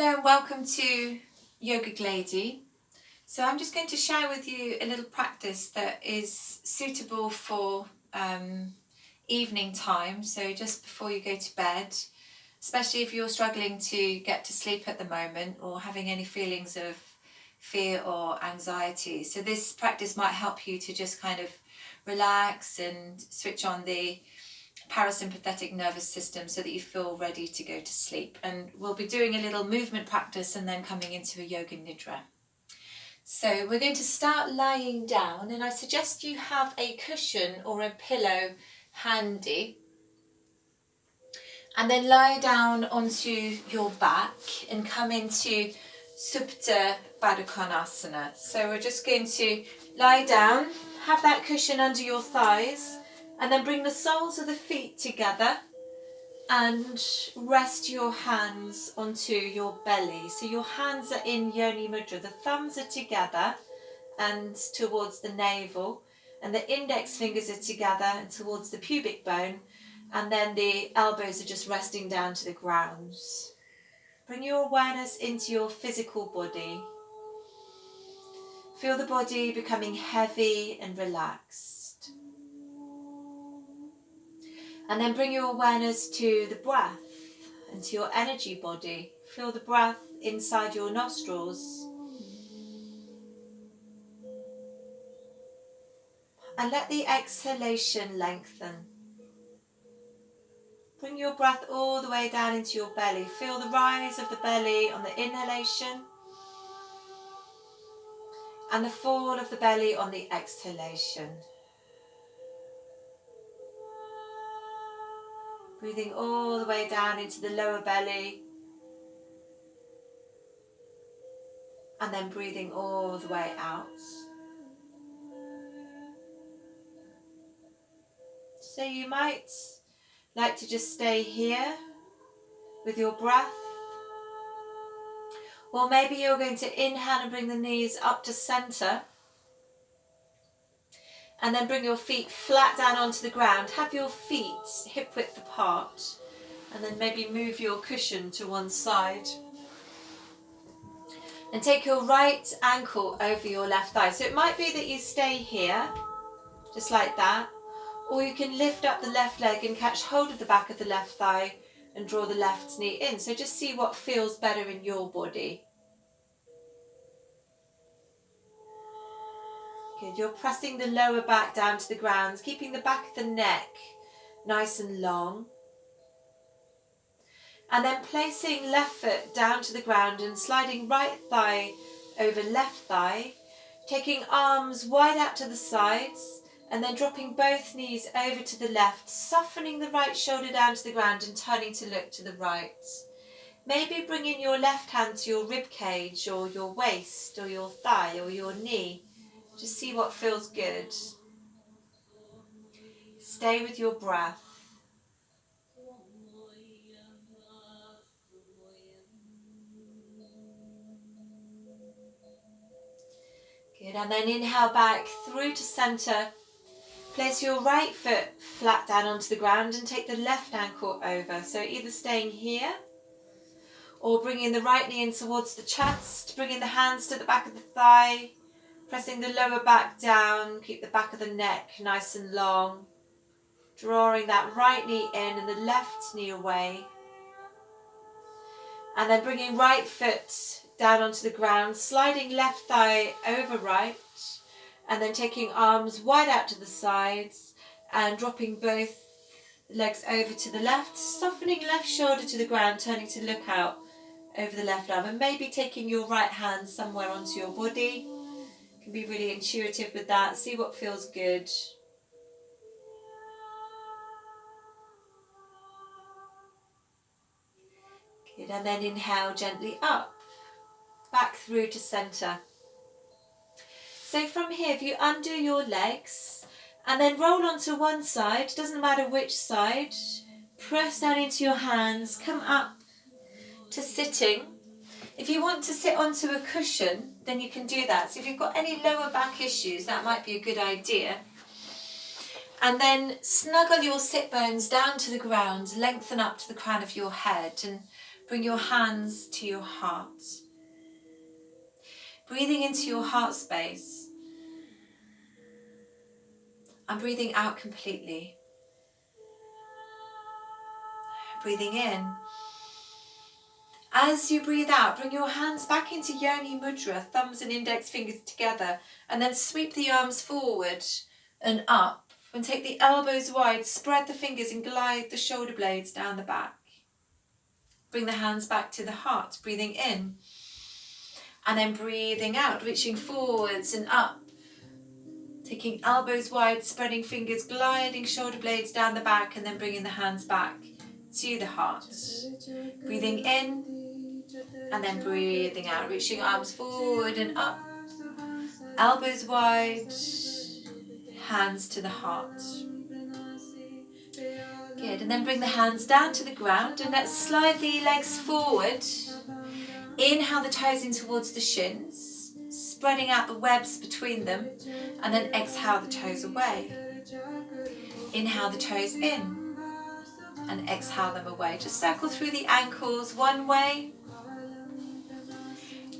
Hello and welcome to Yoga Lady. So I'm just going to share with you a little practice that is suitable for evening time, so just before you go to bed, especially if you're struggling to get to sleep at the moment or having any feelings of fear or anxiety. So this practice might help you to just kind of relax and switch on the parasympathetic nervous system so that you feel ready to go to sleep. And we'll be doing a little movement practice and then coming into a yoga nidra. So we're going to start lying down, and I suggest you have a cushion or a pillow handy, and then lie down onto your back and come into Supta Baddha Konasana. So we're just going to lie down, have that cushion under your thighs, and then bring the soles of the feet together and rest your hands onto your belly. So your hands are in Yoni Mudra. The thumbs are together and towards the navel, and the index fingers are together and towards the pubic bone, and then the elbows are just resting down to the ground. Bring your awareness into your physical body. Feel the body becoming heavy and relaxed. And then bring your awareness to the breath and to your energy body. Feel the breath inside your nostrils. And let the exhalation lengthen. Bring your breath all the way down into your belly. Feel the rise of the belly on the inhalation and the fall of the belly on the exhalation. Breathing all the way down into the lower belly, and then breathing all the way out. So you might like to just stay here with your breath, or maybe you're going to inhale and bring the knees up to center, and then bring your feet flat down onto the ground. Have your feet hip width apart, and then maybe move your cushion to one side. And take your right ankle over your left thigh. So it might be that you stay here, just like that, or you can lift up the left leg and catch hold of the back of the left thigh and draw the left knee in. So just see what feels better in your body. Good, you're pressing the lower back down to the ground, keeping the back of the neck nice and long. And then placing left foot down to the ground and sliding right thigh over left thigh, taking arms wide out to the sides, and then dropping both knees over to the left, softening the right shoulder down to the ground and turning to look to the right. Maybe bringing your left hand to your rib cage or your waist or your thigh or your knee. Just see what feels good. Stay with your breath. Good, and then inhale back through to center. Place your right foot flat down onto the ground and take the left ankle over. So either staying here or bringing the right knee in towards the chest, bringing the hands to the back of the thigh, pressing the lower back down, keep the back of the neck nice and long, drawing that right knee in and the left knee away. And then bringing right foot down onto the ground, sliding left thigh over right, and then taking arms wide out to the sides and dropping both legs over to the left, softening left shoulder to the ground, turning to look out over the left arm, and maybe taking your right hand somewhere onto your body. You can be really intuitive with that, see what feels good. Good, and then inhale gently up, back through to center. So from here, if you undo your legs and then roll onto one side, doesn't matter which side, press down into your hands, come up to sitting. If you want to sit onto a cushion, then you can do that. So if you've got any lower back issues, that might be a good idea. And then snuggle your sit bones down to the ground, lengthen up to the crown of your head, and bring your hands to your heart. Breathing into your heart space and breathing out completely. Breathing in. As you breathe out, bring your hands back into Yoni Mudra, thumbs and index fingers together, and then sweep the arms forward and up. And take the elbows wide, spread the fingers and glide the shoulder blades down the back. Bring the hands back to the heart, breathing in. And then breathing out, reaching forwards and up. Taking elbows wide, spreading fingers, gliding shoulder blades down the back, and then bringing the hands back to the heart. Breathing in and then breathing out, reaching arms forward and up. Elbows wide, hands to the heart. Good, and then bring the hands down to the ground and let's slide the legs forward. Inhale the toes in towards the shins, spreading out the webs between them, and then exhale the toes away. Inhale the toes in and exhale them away. Just circle through the ankles one way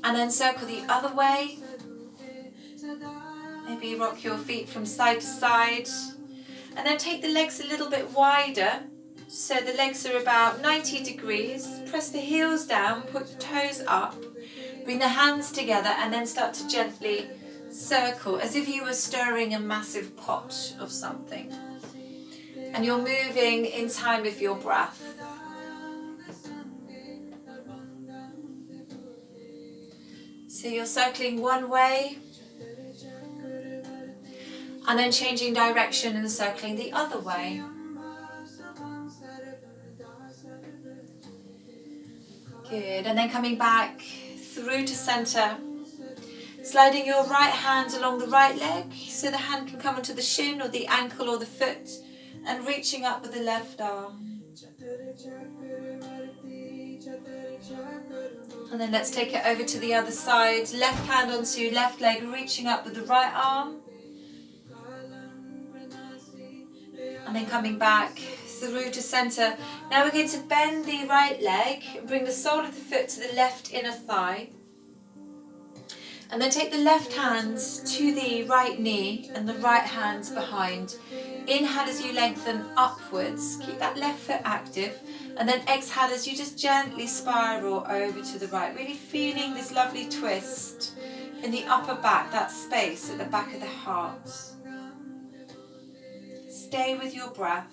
and then circle the other way. Maybe rock your feet from side to side. And then take the legs a little bit wider, so the legs are about 90 degrees. Press the heels down, put the toes up, bring the hands together and then start to gently circle as if you were stirring a massive pot of something. And you're moving in time with your breath. So you're circling one way, and then changing direction and circling the other way. Good, and then coming back through to centre. Sliding your right hand along the right leg so the hand can come onto the shin or the ankle or the foot, and reaching up with the left arm. And then let's take it over to the other side. Left hand onto left leg, reaching up with the right arm. And then coming back through to centre. Now we're going to bend the right leg and bring the sole of the foot to the left inner thigh. And then take the left hand to the right knee and the right hand behind. Inhale as you lengthen upwards. Keep that left foot active. And then exhale as you just gently spiral over to the right. Really feeling this lovely twist in the upper back, that space at the back of the heart. Stay with your breath.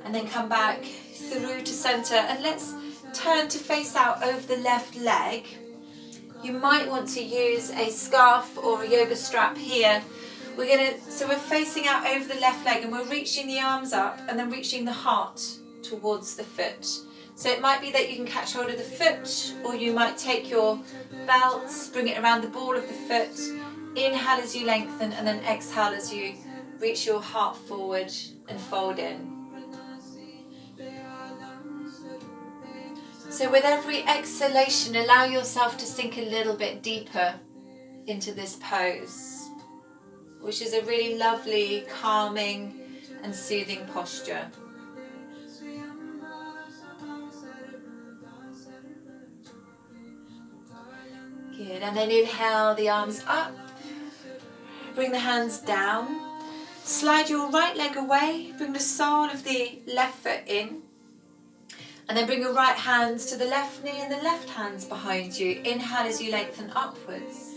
And then come back through to centre, and let's turn to face out over the left leg. You might want to use a scarf or a yoga strap here. So we're facing out over the left leg and we're reaching the arms up and then reaching the heart towards the foot. So it might be that you can catch hold of the foot, or you might take your belt, bring it around the ball of the foot. Inhale as you lengthen and then exhale as you reach your heart forward and fold in. So with every exhalation, allow yourself to sink a little bit deeper into this pose, which is a really lovely, calming and soothing posture. Good, and then inhale the arms up, bring the hands down, slide your right leg away, bring the sole of the left foot in, and then bring your right hands to the left knee and the left hands behind you. Inhale as you lengthen upwards,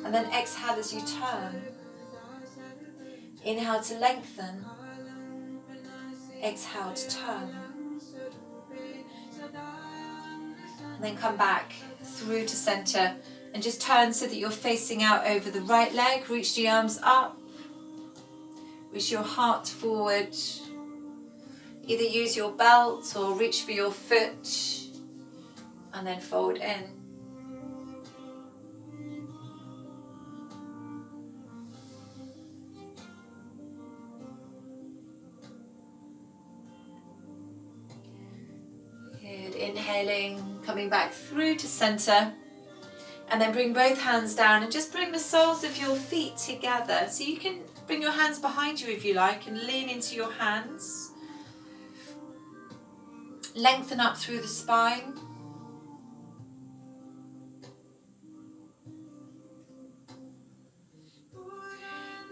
and then exhale as you turn. Inhale to lengthen, exhale to turn. And then come back through to centre and just turn so that you're facing out over the right leg. Reach the arms up, reach your heart forward. Either use your belt or reach for your foot and then fold in. Good. Inhaling, coming back through to centre, and then bring both hands down and just bring the soles of your feet together. So you can bring your hands behind you if you like and lean into your hands, Lengthen up through the spine.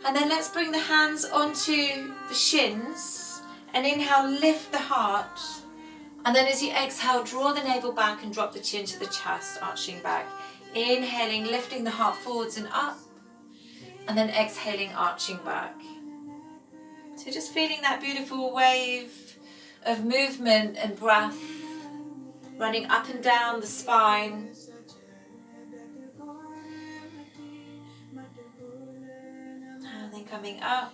And then let's bring the hands onto the shins and inhale, lift the heart. And then as you exhale, draw the navel back and drop the chin to the chest, arching back. Inhaling, lifting the heart forwards and up. And then exhaling, arching back. So just feeling that beautiful wave of movement and breath running up and down the spine. And then coming up.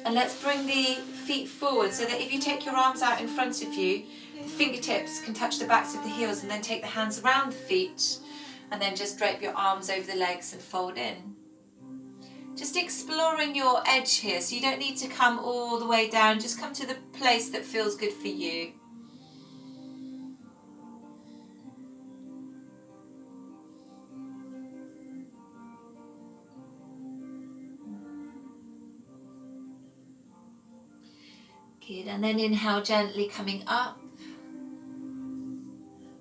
And let's bring the feet forward so that if you take your arms out in front of you, the fingertips can touch the backs of the heels, and then take the hands around the feet and then just drape your arms over the legs and fold in. Just exploring your edge here, so you don't need to come all the way down, just come to the place that feels good for you. Good, and then inhale, gently coming up.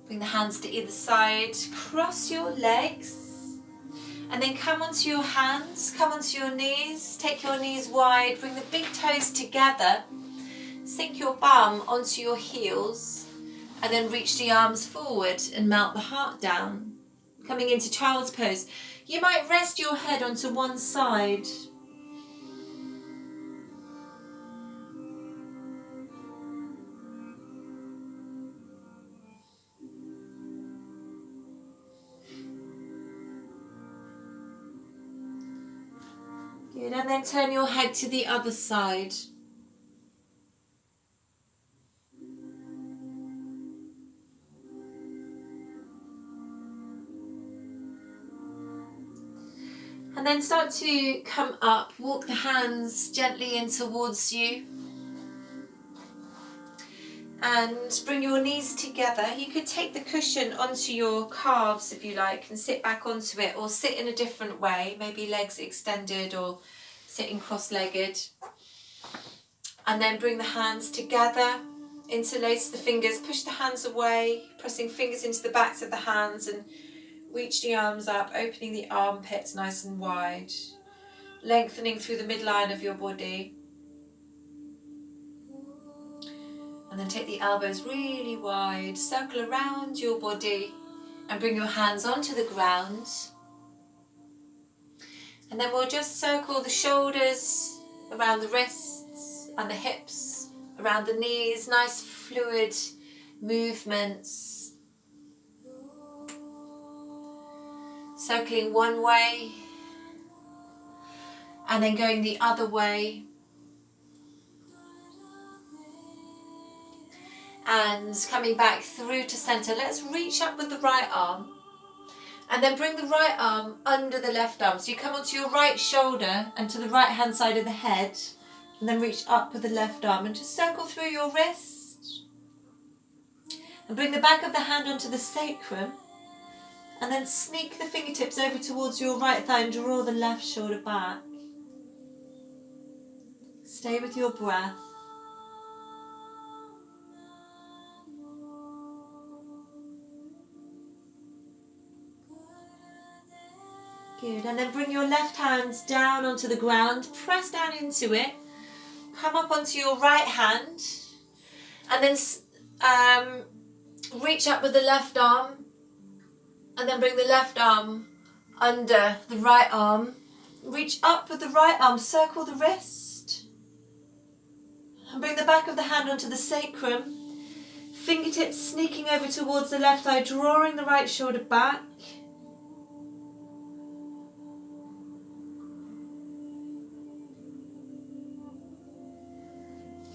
Bring the hands to either side, cross your legs. And then come onto your hands, come onto your knees, take your knees wide, bring the big toes together, sink your bum onto your heels, and then reach the arms forward and melt the heart down. Coming into child's pose, you might rest your head onto one side. Good, and then turn your head to the other side. And then start to come up, walk the hands gently in towards you. And bring your knees together. You could take the cushion onto your calves if you like and sit back onto it, or sit in a different way, maybe legs extended or sitting cross-legged. And then bring the hands together, interlace the fingers, push the hands away, pressing fingers into the backs of the hands, and reach the arms up, opening the armpits nice and wide, lengthening through the midline of your body. And then take the elbows really wide, circle around your body and bring your hands onto the ground. And then we'll just circle the shoulders around the wrists and the hips, around the knees, nice fluid movements. Circling one way and then going the other way. And coming back through to centre. Let's reach up with the right arm and then bring the right arm under the left arm. So you come onto your right shoulder and to the right hand side of the head, and then reach up with the left arm and just circle through your wrist. And bring the back of the hand onto the sacrum and then sneak the fingertips over towards your right thigh and draw the left shoulder back. Stay with your breath. Good, and then bring your left hands down onto the ground, press down into it, come up onto your right hand, and then reach up with the left arm, and then bring the left arm under the right arm, reach up with the right arm, circle the wrist, and bring the back of the hand onto the sacrum, fingertips sneaking over towards the left thigh, drawing the right shoulder back.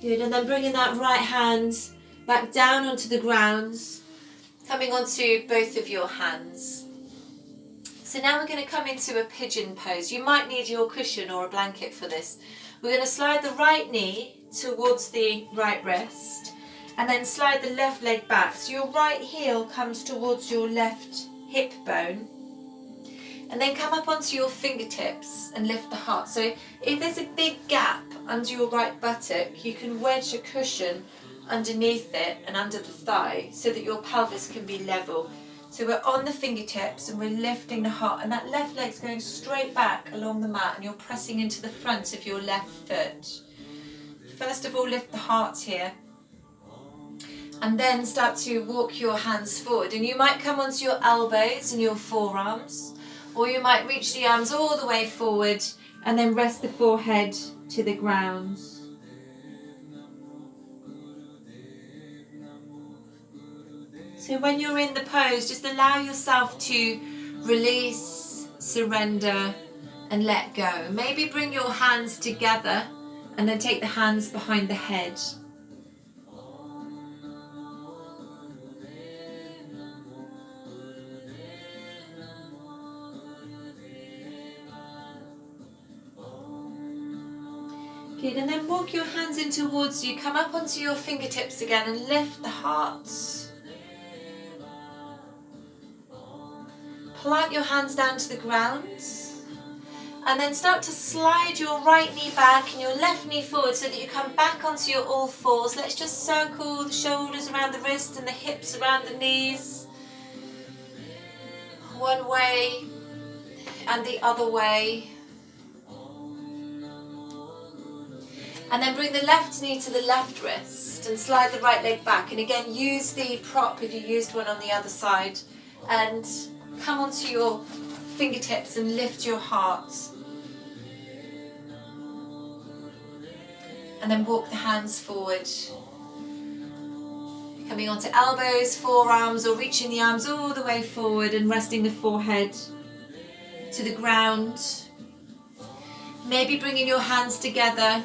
Good, and then bringing that right hand back down onto the ground, coming onto both of your hands. So now we're going to come into a pigeon pose. You might need your cushion or a blanket for this. We're going to slide the right knee towards the right wrist and then slide the left leg back. So your right heel comes towards your left hip bone. And then come up onto your fingertips and lift the heart. So if there's a big gap under your right buttock, you can wedge a cushion underneath it and under the thigh so that your pelvis can be level. So we're on the fingertips and we're lifting the heart, and that left leg's going straight back along the mat, and you're pressing into the front of your left foot. First of all, lift the heart here, and then start to walk your hands forward, and you might come onto your elbows and your forearms, or you might reach the arms all the way forward and then rest the forehead to the ground. So when you're in the pose, just allow yourself to release, surrender and let go. Maybe bring your hands together and then take the hands behind the head. Good, and then walk your hands in towards you. Come up onto your fingertips again and lift the heart. Plant your hands down to the ground, and then start to slide your right knee back and your left knee forward so that you come back onto your all fours. Let's just circle the shoulders around the wrists and the hips around the knees. One way and the other way. And then bring the left knee to the left wrist and slide the right leg back. And again, use the prop if you used one on the other side. And come onto your fingertips and lift your heart. And then walk the hands forward. Coming onto elbows, forearms, or reaching the arms all the way forward and resting the forehead to the ground. Maybe bringing your hands together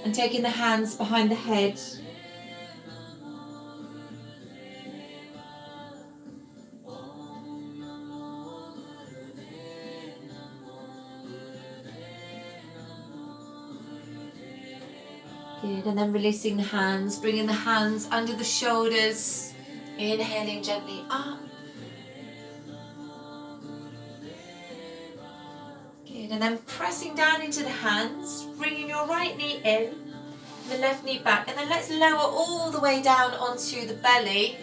and taking the hands behind the head. Good, and then releasing the hands, bringing the hands under the shoulders, inhaling gently up. Good, and then pressing down into the hands, bringing your right knee in, the left knee back, and then let's lower all the way down onto the belly.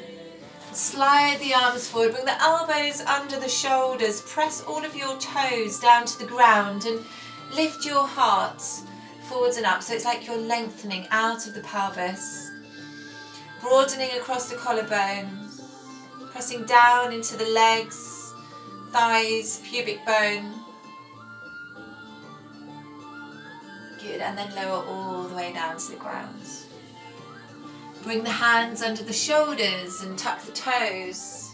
Slide the arms forward, bring the elbows under the shoulders, press all of your toes down to the ground and lift your heart forwards and up, so it's like you're lengthening out of the pelvis, broadening across the collarbones, pressing down into the legs, thighs, pubic bone. Good, and then lower all the way down to the ground. Bring the hands under the shoulders and tuck the toes.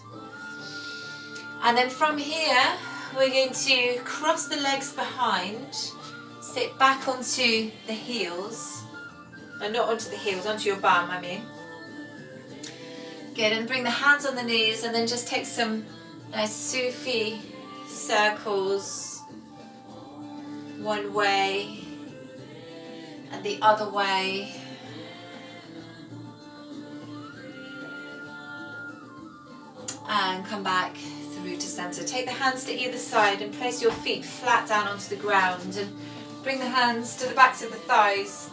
And then from here, we're going to cross the legs behind, sit back onto the heels, no, not onto the heels, onto your bum, I mean. Good, and bring the hands on the knees and then just take some nice Sufi circles, one way and the other way. And come back through to center. Take the hands to either side and place your feet flat down onto the ground and bring the hands to the backs of the thighs.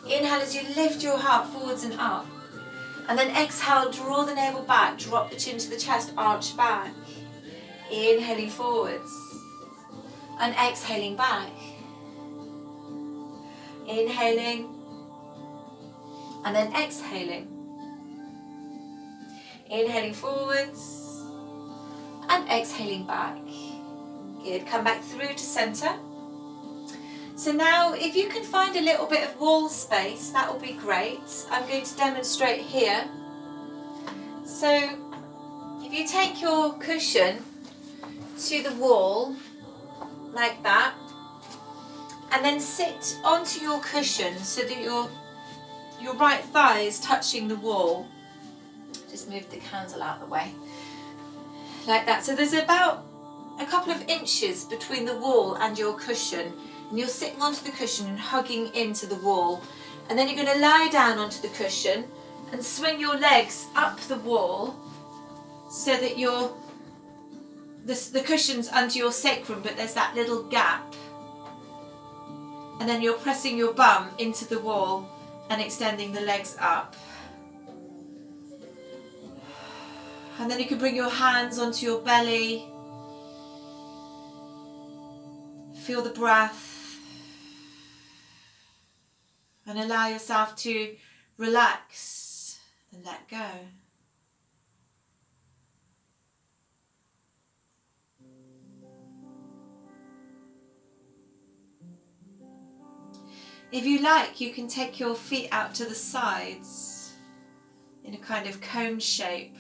Inhale as you lift your heart forwards and up. And then exhale, draw the navel back, drop the chin to the chest, arch back. Inhaling forwards and exhaling back. Inhaling and then exhaling. Inhaling forwards and exhaling back. Good, come back through to center. So now if you can find a little bit of wall space, that will be great. I'm going to demonstrate here. So if you take your cushion to the wall like that, and then sit onto your cushion so that your right thigh is touching the wall. Just move the candle out of the way. Like that. So there's about a couple of inches between the wall and your cushion. And you're sitting onto the cushion and hugging into the wall. And then you're going to lie down onto the cushion and swing your legs up the wall so that the cushion's under your sacrum, but there's that little gap. And then you're pressing your bum into the wall and extending the legs up. And then you can bring your hands onto your belly. Feel the breath. And allow yourself to relax and let go. If you like, you can take your feet out to the sides in a kind of cone shape.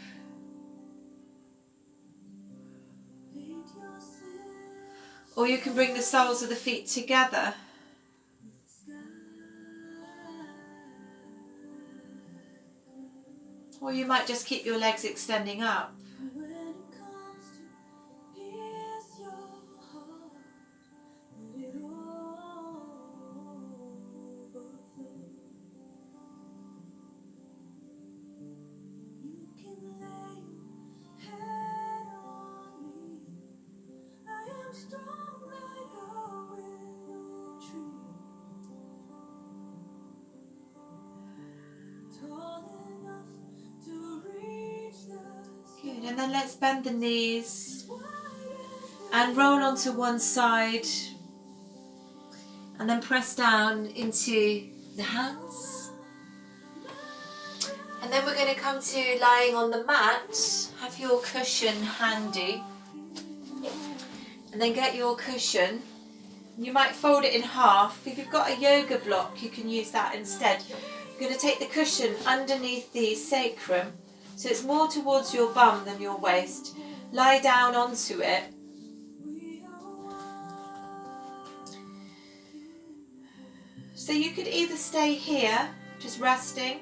Or you can bring the soles of the feet together. Or you might just keep your legs extending up. Good, and then let's bend the knees and roll onto one side and then press down into the hands. And then we're going to come to lying on the mat. Have your cushion handy. And then get your cushion. You might fold it in half. If you've got a yoga block, you can use that instead. You're going to take the cushion underneath the sacrum, so it's more towards your bum than your waist. Lie down onto it. So you could either stay here, just resting,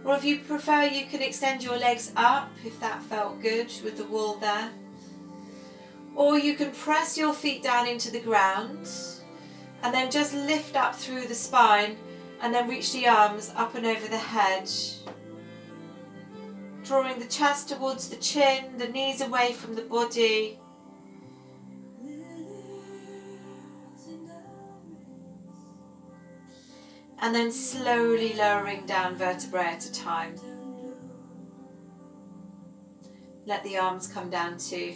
or if you prefer, you can extend your legs up if that felt good with the wall there. Or you can press your feet down into the ground and then just lift up through the spine and then reach the arms up and over the head. Drawing the chest towards the chin, the knees away from the body. And then slowly lowering down vertebrae at a time. Let the arms come down too.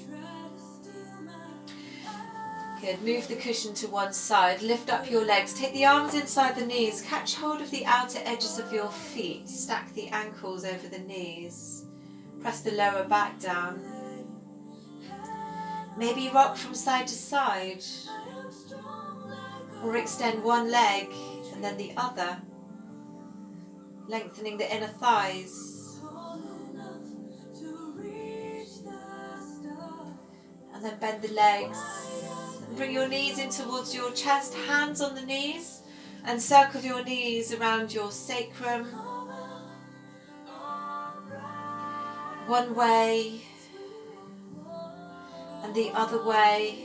Good, move the cushion to one side, lift up your legs, take the arms inside the knees, catch hold of the outer edges of your feet, stack the ankles over the knees, press the lower back down. Maybe rock from side to side, or extend one leg and then the other, lengthening the inner thighs. And then bend the legs. Bring your knees in towards your chest, hands on the knees, and circle your knees around your sacrum. One way and the other way.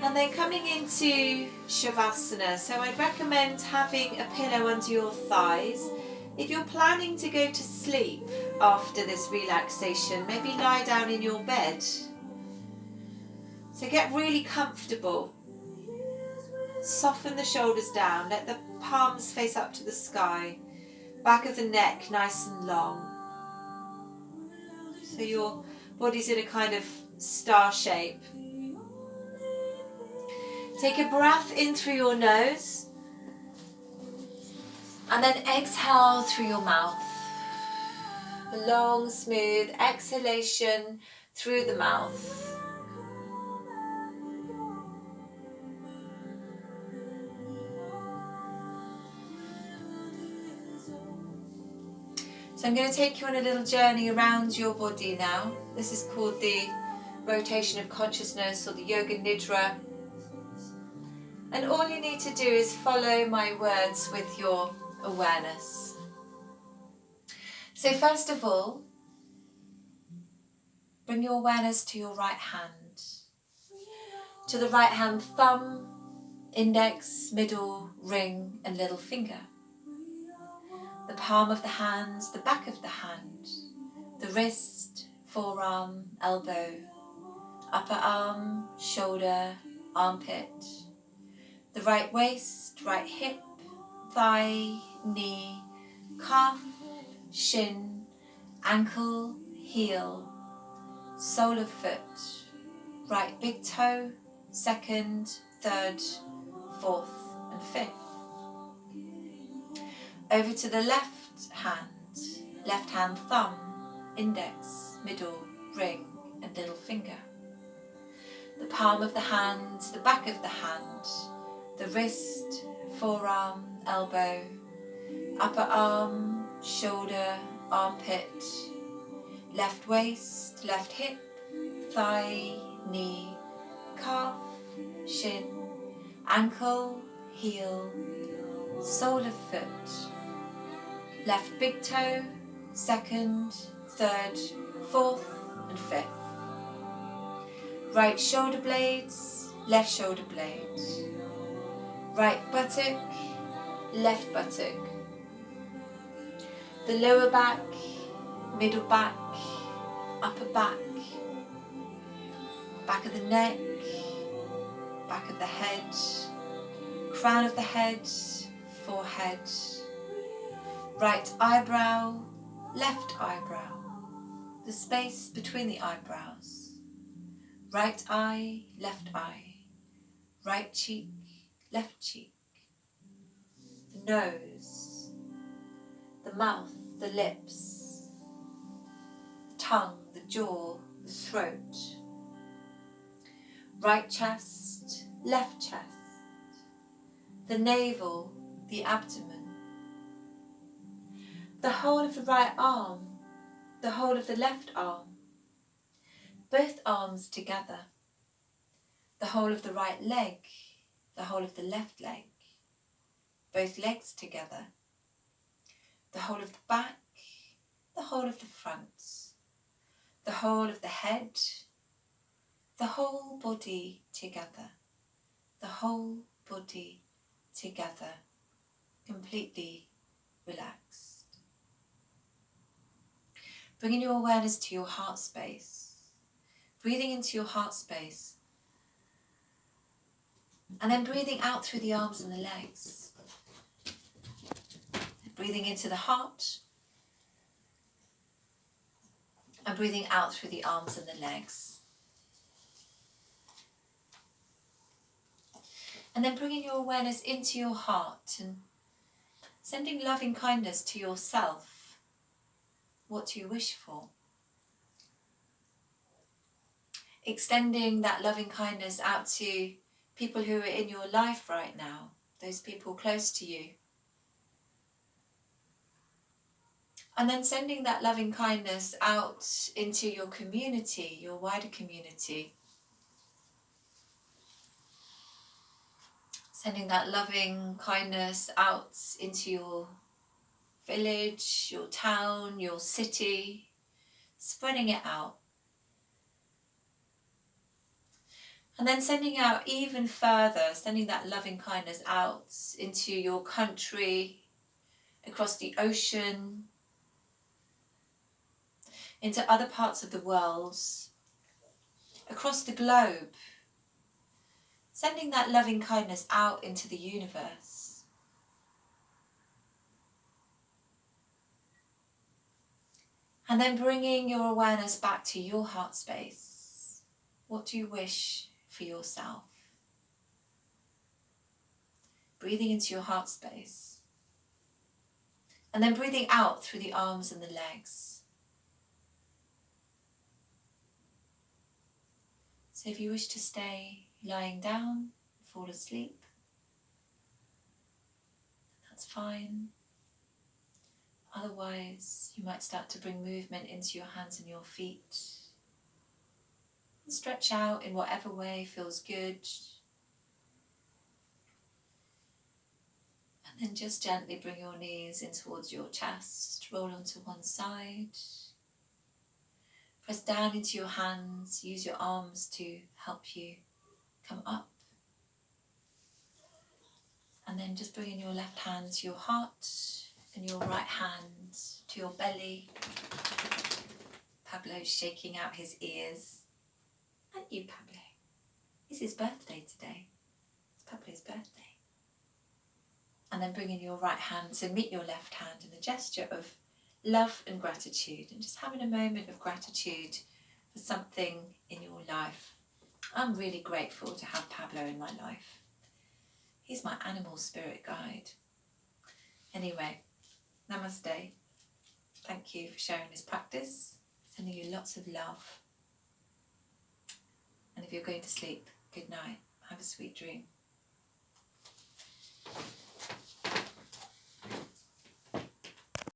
And then coming into Shavasana. So I'd recommend having a pillow under your thighs. If you're planning to go to sleep after this relaxation, maybe lie down in your bed. So get really comfortable. Soften the shoulders down, let the palms face up to the sky. Back of the neck nice and long. So your body's in a kind of star shape. Take a breath in through your nose. And then exhale through your mouth. A long, smooth exhalation through the mouth. So I'm going to take you on a little journey around your body now. This is called the rotation of consciousness or the yoga nidra. And all you need to do is follow my words with your awareness. So first of all, bring your awareness to your right hand, to the right hand thumb, index, middle, ring and little finger. The palm of the hands, the back of the hand, the wrist, forearm, elbow, upper arm, shoulder, armpit, the right waist, right hip, thigh, knee, calf, shin, ankle, heel, sole of foot, right big toe, second, third, fourth and fifth. Over to the left hand thumb, index, middle, ring and little finger. The palm of the hand, the back of the hand, the wrist, forearm, elbow, upper arm, shoulder, armpit, left waist, left hip, thigh, knee, calf, shin, ankle, heel, sole of foot, left big toe, second, third, fourth and fifth. Right shoulder blades, left shoulder blades, right buttock, left buttock, the lower back, middle back, upper back, back of the neck, back of the head, crown of the head, forehead, right eyebrow, left eyebrow, the space between the eyebrows, right eye, right cheek, left cheek, the nose, the mouth, the lips, the tongue, the jaw, the throat, right chest, left chest, the navel, the abdomen, the whole of the right arm, the whole of the left arm, both arms together, the whole of the right leg, the whole of the left leg, both legs together, the whole of the back, the whole of the front, the whole of the head, the whole body together, the whole body together, completely relaxed. Bringing your awareness to your heart space, breathing into your heart space, and then breathing out through the arms and the legs. Breathing into the heart, and breathing out through the arms and the legs. And then bringing your awareness into your heart and sending loving kindness to yourself. What do you wish for? Extending that loving kindness out to people who are in your life right now, those people close to you. And then sending that loving kindness out into your community, your wider community. Sending that loving kindness out into your village, your town, your city, spreading it out. And then sending out even further, sending that loving kindness out into your country, across the ocean, into other parts of the world, across the globe. Sending that loving kindness out into the universe. And then bringing your awareness back to your heart space. What do you wish for yourself? Breathing into your heart space. And then breathing out through the arms and the legs. So if you wish to stay lying down, fall asleep, that's fine. Otherwise, you might start to bring movement into your hands and your feet. And stretch out in whatever way feels good. And then just gently bring your knees in towards your chest, roll onto one side. Press down into your hands, use your arms to help you come up. And then just bringing your left hand to your heart and your right hand to your belly. Pablo's shaking out his ears. And you, Pablo. It's his birthday today. It's Pablo's birthday. And then bringing your right hand to meet your left hand in a gesture of love and gratitude, and just having a moment of gratitude for something in your life. I'm really grateful to have Pablo in my life. He's my animal spirit guide. Anyway, namaste. Thank you for sharing this practice. Sending you lots of love. And if you're going to sleep, good night. Have a sweet dream.